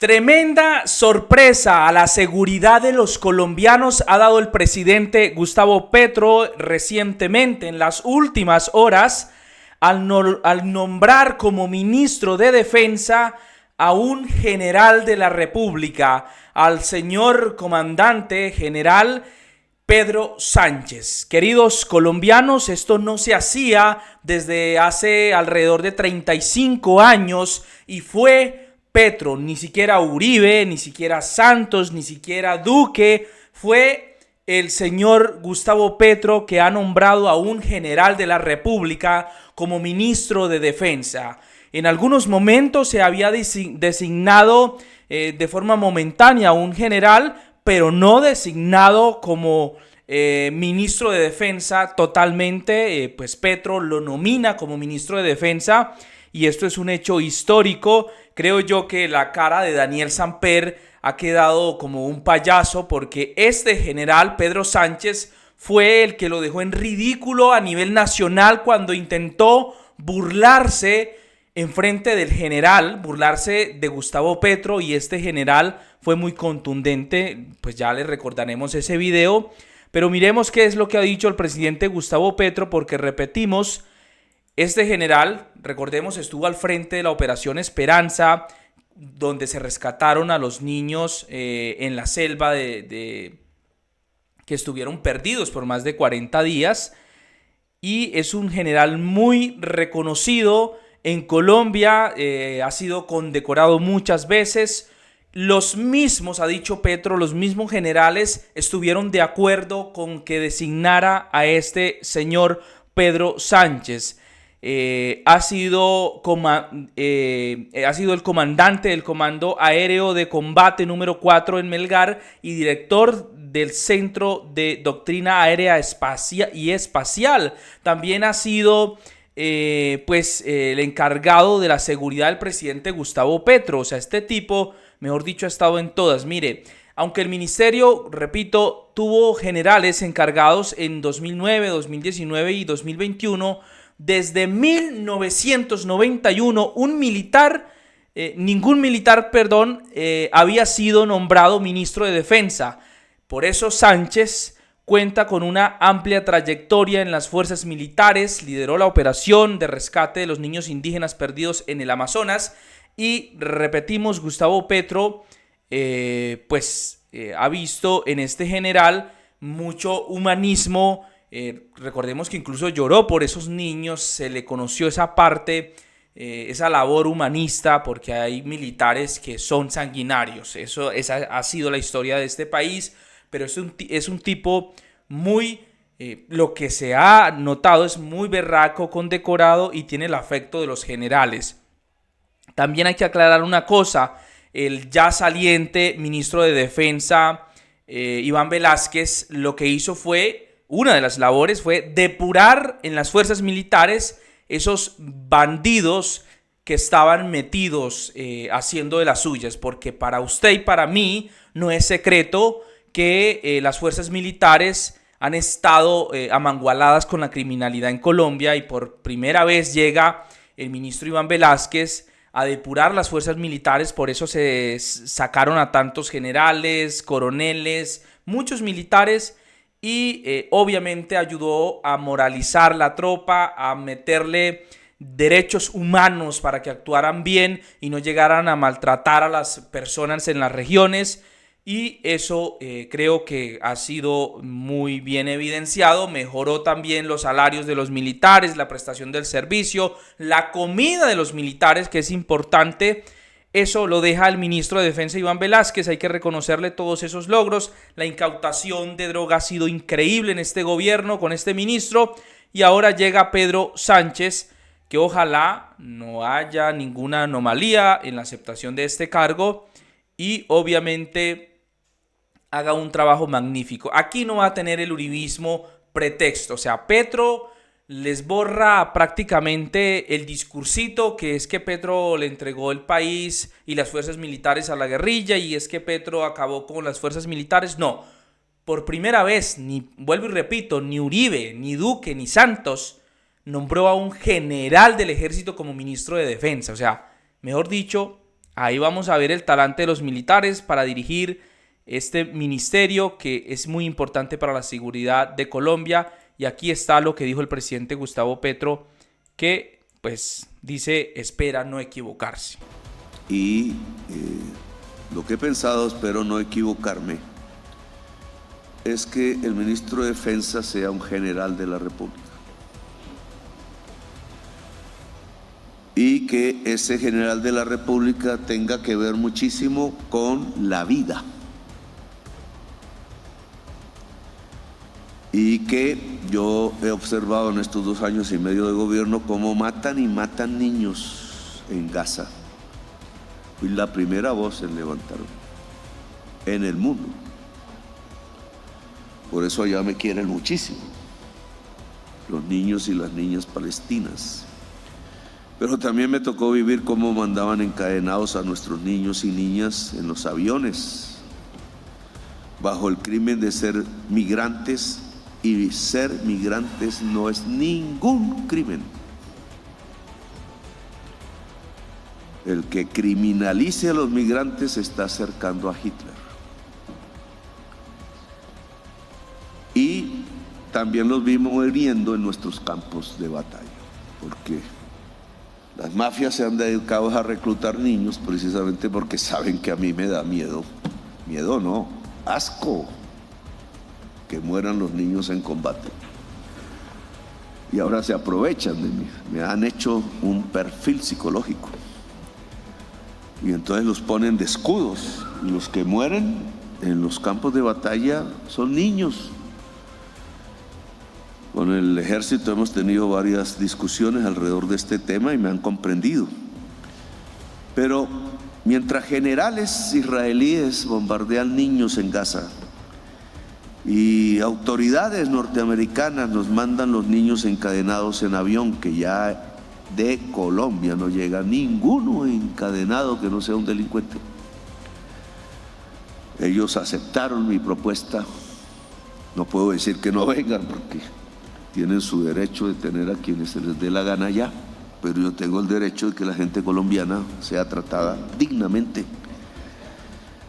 Tremenda sorpresa a la seguridad de los colombianos ha dado el presidente Gustavo Petro recientemente, en las últimas horas, al nombrar como ministro de Defensa a un general de la República, al señor comandante general Pedro Sánchez. Queridos colombianos, esto no se hacía desde hace alrededor de 35 años y fue Petro, ni siquiera Uribe, ni siquiera Santos, ni siquiera Duque, fue el señor Gustavo Petro que ha nombrado a un general de la República como ministro de Defensa. En algunos momentos se había designado de forma momentánea a un general, pero no designado como ministro de Defensa totalmente. Pues Petro lo nomina como ministro de Defensa y esto es un hecho histórico. Creo yo que la cara de Daniel Samper ha quedado como un payaso porque este general, Pedro Sánchez, fue el que lo dejó en ridículo a nivel nacional cuando intentó burlarse en frente del general, burlarse de Gustavo Petro, y este general fue muy contundente. Pues ya les recordaremos ese video, pero miremos qué es lo que ha dicho el presidente Gustavo Petro, porque repetimos, este general, recordemos, estuvo al frente de la Operación Esperanza, donde se rescataron a los niños en la selva que estuvieron perdidos por más de 40 días. Y es un general muy reconocido en Colombia, ha sido condecorado muchas veces. Los mismos, ha dicho Petro, los mismos generales estuvieron de acuerdo con que designara a este señor Pedro Sánchez. Ha sido el comandante del Comando Aéreo de Combate número 4 en Melgar y director del Centro de Doctrina Aérea y Espacial. También ha sido el encargado de la seguridad del presidente Gustavo Petro. O sea, este tipo, mejor dicho, ha estado en todas. Mire, aunque el ministerio, repito, tuvo generales encargados en 2009, 2019 y 2021, desde 1991 ningún militar había sido nombrado ministro de Defensa. Por eso Sánchez cuenta con una amplia trayectoria en las fuerzas militares, lideró la operación de rescate de los niños indígenas perdidos en el Amazonas y, repetimos, Gustavo Petro ha visto en este general mucho humanismo. Recordemos que incluso lloró por esos niños, se le conoció esa parte, esa labor humanista, porque hay militares que son sanguinarios. Esa ha sido la historia de este país, pero es un tipo muy, lo que se ha notado es muy berraco, condecorado y tiene el afecto de los generales. También hay que aclarar una cosa, el ya saliente ministro de Defensa, Iván Velásquez, lo que hizo una de las labores fue depurar en las fuerzas militares esos bandidos que estaban metidos haciendo de las suyas, porque para usted y para mí no es secreto que las fuerzas militares han estado amangualadas con la criminalidad en Colombia, y por primera vez llega el ministro Iván Velásquez a depurar las fuerzas militares. Por eso se sacaron a tantos generales, coroneles, muchos militares, y obviamente ayudó a moralizar la tropa, a meterle derechos humanos para que actuaran bien y no llegaran a maltratar a las personas en las regiones. Y eso creo que ha sido muy bien evidenciado. Mejoró también los salarios de los militares, la prestación del servicio, la comida de los militares, que es importante. Eso lo deja el ministro de Defensa Iván Velásquez, hay que reconocerle todos esos logros. La incautación de droga ha sido increíble en este gobierno con este ministro, y ahora llega Pedro Sánchez, que ojalá no haya ninguna anomalía en la aceptación de este cargo y obviamente haga un trabajo magnífico. Aquí no va a tener el uribismo pretexto, o sea, Petro les borra prácticamente el discursito que es que Petro le entregó el país y las fuerzas militares a la guerrilla y es que Petro acabó con las fuerzas militares. No, por primera vez, vuelvo y repito, ni Uribe, ni Duque, ni Santos nombró a un general del ejército como ministro de Defensa. O sea, mejor dicho, Ahí vamos a ver el talante de los militares para dirigir este ministerio que es muy importante para la seguridad de Colombia. Y aquí está lo que dijo el presidente Gustavo Petro, que pues dice espera no equivocarse. Y lo que he pensado, espero no equivocarme, es que el ministro de Defensa sea un general de la República. Y que ese general de la República tenga que ver muchísimo con la vida. Y que yo he observado en estos 2 años y medio de gobierno cómo matan y matan niños en Gaza. Fui la primera voz en levantarme en el mundo. Por eso allá me quieren muchísimo, los niños y las niñas palestinas. Pero también me tocó vivir cómo mandaban encadenados a nuestros niños y niñas en los aviones, bajo el crimen de ser migrantes, y ser migrantes no es ningún crimen. El que criminalice a los migrantes se está acercando a Hitler. Y también los vimos muriendo en nuestros campos de batalla, porque las mafias se han dedicado a reclutar niños precisamente porque saben que a mí me da miedo. Miedo no, asco que mueran los niños en combate. Y ahora se aprovechan de mí, me han hecho un perfil psicológico. Y entonces los ponen de escudos. Y los que mueren en los campos de batalla son niños. Con el ejército hemos tenido varias discusiones alrededor de este tema y me han comprendido. Pero mientras generales israelíes bombardean niños en Gaza y autoridades norteamericanas nos mandan los niños encadenados en avión, que ya de Colombia no llega ninguno encadenado que no sea un delincuente. Ellos aceptaron mi propuesta. No puedo decir que no vengan porque tienen su derecho de tener a quienes se les dé la gana allá, pero yo tengo el derecho de que la gente colombiana sea tratada dignamente.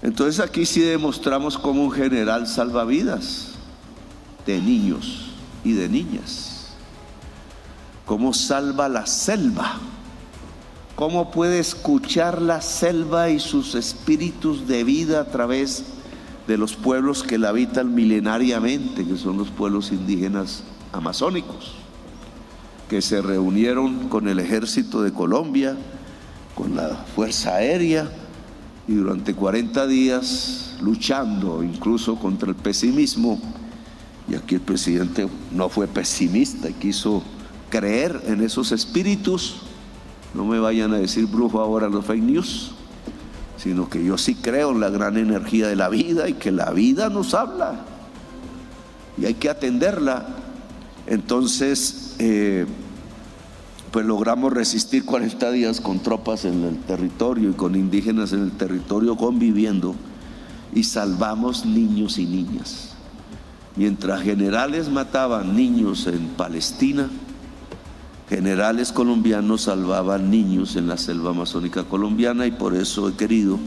Entonces aquí sí demostramos cómo un general salva vidas de niños y de niñas, cómo salva la selva, cómo puede escuchar la selva y sus espíritus de vida a través de los pueblos que la habitan milenariamente, que son los pueblos indígenas amazónicos, que se reunieron con el ejército de Colombia, con la Fuerza Aérea, y durante 40 días luchando incluso contra el pesimismo. Y aquí el presidente no fue pesimista y quiso creer en esos espíritus. No me vayan a decir brujo ahora los fake news, sino que yo sí creo en la gran energía de la vida y que la vida nos habla y hay que atenderla. Entonces pues logramos resistir 40 días con tropas en el territorio y con indígenas en el territorio conviviendo, y salvamos niños y niñas. Mientras generales mataban niños en Palestina, generales colombianos salvaban niños en la selva amazónica colombiana. Y por eso he querido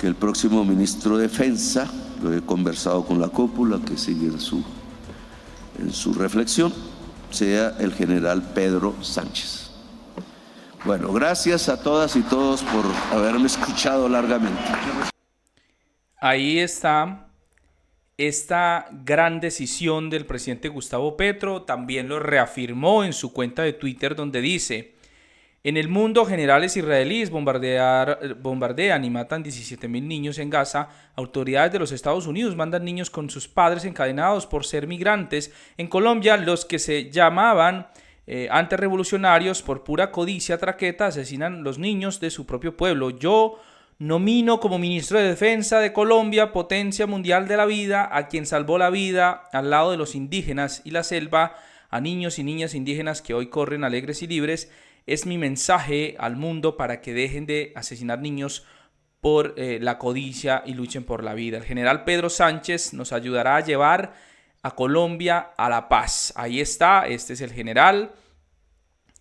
que el próximo ministro de Defensa, lo he conversado con la cúpula que sigue en su reflexión, sea el general Pedro Sánchez. Bueno, gracias a todas y todos por haberme escuchado largamente. Ahí está esta gran decisión del presidente Gustavo Petro. También lo reafirmó en su cuenta de Twitter, donde dice: en el mundo, generales israelíes bombardean y matan 17.000 niños en Gaza. Autoridades de los Estados Unidos mandan niños con sus padres encadenados por ser migrantes. En Colombia, los que se llamaban antirrevolucionarios por pura codicia traqueta asesinan los niños de su propio pueblo. Yo nomino como ministro de Defensa de Colombia, potencia mundial de la vida, a quien salvó la vida al lado de los indígenas y la selva, a niños y niñas indígenas que hoy corren alegres y libres. Es mi mensaje al mundo para que dejen de asesinar niños por la codicia y luchen por la vida. El general Pedro Sánchez nos ayudará a llevar a Colombia a la paz. Ahí está, este es el general,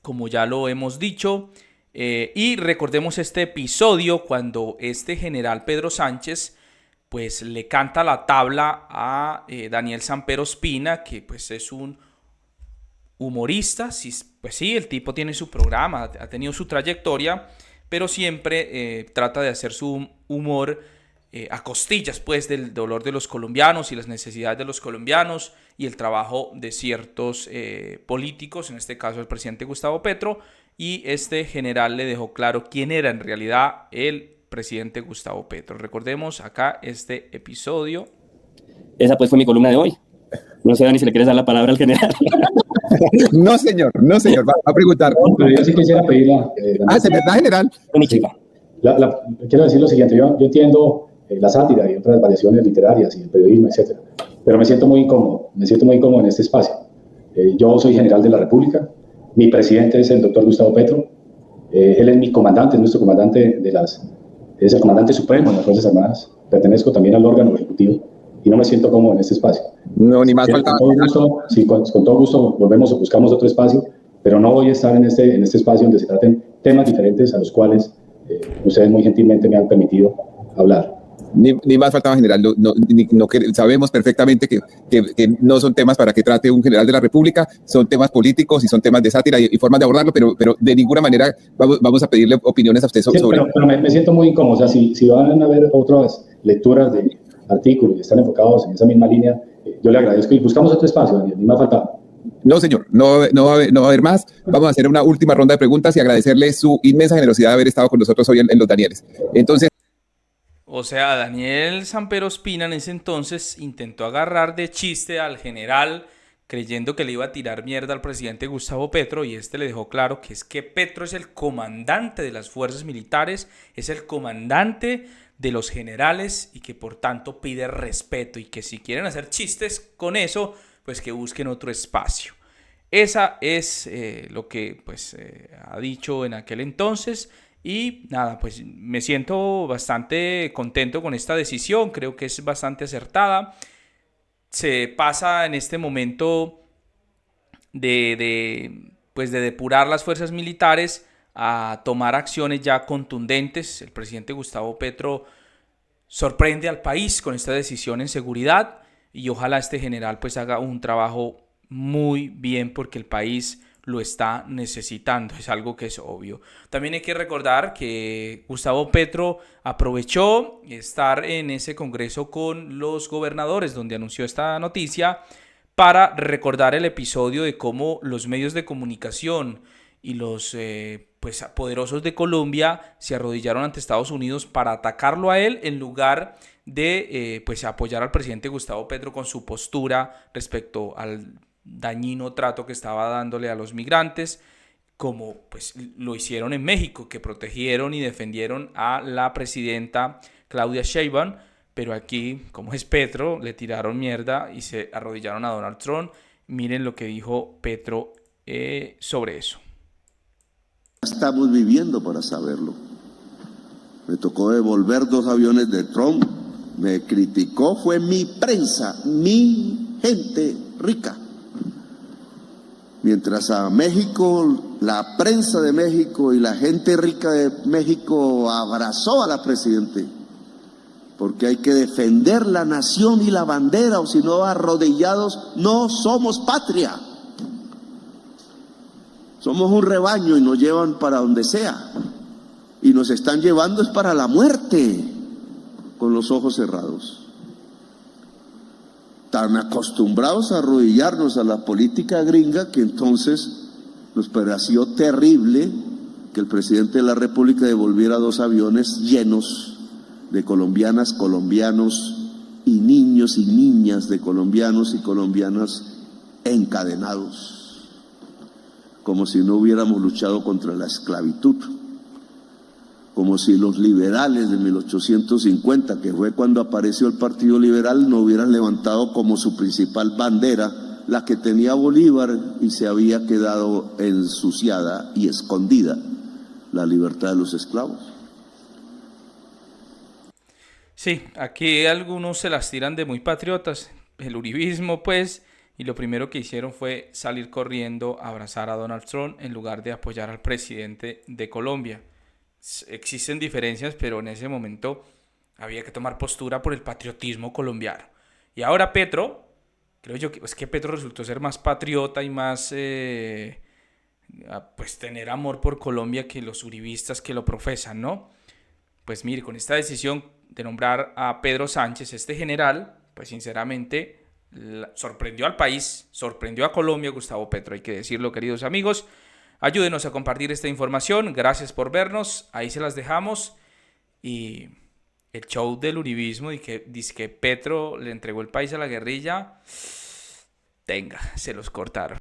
como ya lo hemos dicho. Y recordemos este episodio cuando este general Pedro Sánchez pues le canta la tabla a Daniel Samper Ospina, que pues es un humorista. Pues sí, el tipo tiene su programa, ha tenido su trayectoria, pero siempre trata de hacer su humor a costillas pues del dolor de los colombianos y las necesidades de los colombianos y el trabajo de ciertos políticos, en este caso el presidente Gustavo Petro, y este general le dejó claro quién era en realidad el presidente Gustavo Petro. Recordemos acá este episodio. Esa pues fue mi columna de hoy. No sé, Dani, si le quieres dar la palabra al general. No, señor, va a preguntar. No, pero yo sí quisiera pedirla. ¿Se verdad, general? Sí. Quiero decir lo siguiente, yo entiendo la sátira y otras variaciones literarias y el periodismo, etcétera, pero me siento muy incómodo en este espacio. Yo soy general de la República, mi presidente es el doctor Gustavo Petro, él es mi comandante, es nuestro comandante es el comandante supremo de las Fuerzas Armadas, pertenezco también al órgano ejecutivo y no me siento cómodo en este espacio. No, ni más faltaba. Con todo gusto volvemos o buscamos otro espacio, pero no voy a estar en este espacio donde se traten temas diferentes a los cuales ustedes muy gentilmente me han permitido hablar. Ni más faltaba, general. Sabemos perfectamente que no son temas para que trate un general de la República, son temas políticos y son temas de sátira y formas de abordarlo, pero de ninguna manera vamos a pedirle opiniones a usted sobre... Pero me siento muy incómodo. O sea, si van a haber otras lecturas de artículos y están enfocados en esa misma línea, yo le agradezco y buscamos otro espacio, Daniel, ni más faltaba. No, señor, no va a haber más. Vamos a hacer una última ronda de preguntas y agradecerle su inmensa generosidad de haber estado con nosotros hoy en Los Danieles. Entonces... O sea, Daniel Samper Ospina en ese entonces intentó agarrar de chiste al general creyendo que le iba a tirar mierda al presidente Gustavo Petro, y este le dejó claro que es que Petro es el comandante de las fuerzas militares, es el comandante de los generales y que por tanto pide respeto, y que si quieren hacer chistes con eso, pues que busquen otro espacio. Esa es lo que pues ha dicho en aquel entonces. Y nada, pues me siento bastante contento con esta decisión, creo que es bastante acertada. Se pasa en este momento de depurar las fuerzas militares a tomar acciones ya contundentes. El presidente Gustavo Petro sorprende al país con esta decisión en seguridad, y ojalá este general pues haga un trabajo muy bien porque el país lo está necesitando, es algo que es obvio. También hay que recordar que Gustavo Petro aprovechó estar en ese congreso con los gobernadores donde anunció esta noticia para recordar el episodio de cómo los medios de comunicación y los poderosos de Colombia se arrodillaron ante Estados Unidos para atacarlo a él en lugar de apoyar al presidente Gustavo Petro con su postura respecto al dañino trato que estaba dándole a los migrantes, como pues lo hicieron en México, que protegieron y defendieron a la presidenta Claudia Sheinbaum, pero aquí, como es Petro, le tiraron mierda y se arrodillaron a Donald Trump. Miren lo que dijo Petro sobre eso. Estamos viviendo para saberlo. Me tocó devolver 2 aviones de Trump, me criticó, fue mi prensa, mi gente rica. Mientras a México, la prensa de México y la gente rica de México abrazó a la presidenta, porque hay que defender la nación y la bandera, o si no, arrodillados no somos patria. Somos un rebaño y nos llevan para donde sea, y nos están llevando es para la muerte, con los ojos cerrados. Tan acostumbrados a arrodillarnos a la política gringa que entonces nos pareció terrible que el presidente de la República devolviera 2 aviones llenos de colombianas, colombianos y niños y niñas de colombianos y colombianas encadenados, como si no hubiéramos luchado contra la esclavitud, como si los liberales de 1850, que fue cuando apareció el Partido Liberal, no hubieran levantado como su principal bandera la que tenía Bolívar y se había quedado ensuciada y escondida, la libertad de los esclavos. Sí, aquí algunos se las tiran de muy patriotas, el uribismo pues, y lo primero que hicieron fue salir corriendo a abrazar a Donald Trump en lugar de apoyar al presidente de Colombia. Existen diferencias, pero en ese momento había que tomar postura por el patriotismo colombiano. Y ahora Petro, creo yo que es que Petro resultó ser más patriota y más pues tener amor por Colombia que los uribistas que lo profesan, ¿no? Pues mire, con esta decisión de nombrar a Pedro Sánchez, este general, pues sinceramente sorprendió al país, sorprendió a Colombia, Gustavo Petro, hay que decirlo, queridos amigos. Ayúdenos a compartir esta información, gracias por vernos, ahí se las dejamos. Y el show del uribismo y que dice que Petro le entregó el país a la guerrilla, tenga, se los cortaron.